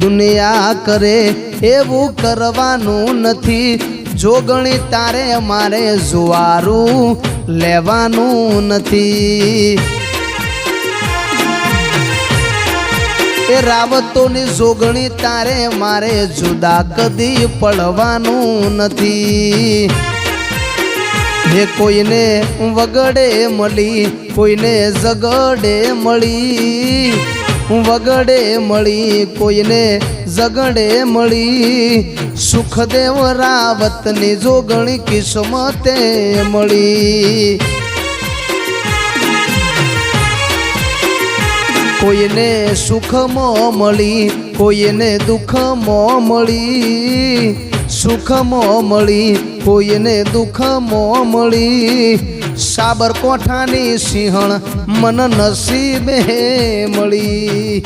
દુનિયા કરે એવું કરવાનું નથી, જોગણી તારે મારે જુવારું લેવાનું નથી। એ રાવતોની જોગણી તારે મારે જુદા કદી પડવાનું નથી। હે કોઈને વગડે મળી, કોઈને ઝગડે મળી, વગડે મળી, કોઈને ઝગડે મળી, સુખદેવ રાવતની જોગણી કિસ્મતે મળી। કોઈને સુખમાં મળી, કોઈને દુઃખમાં મળી, સુખમાં મળી, કોઈને દુઃખમાં મળી, સાબરકોઠાની સિંહણ મન નસીબે મળી।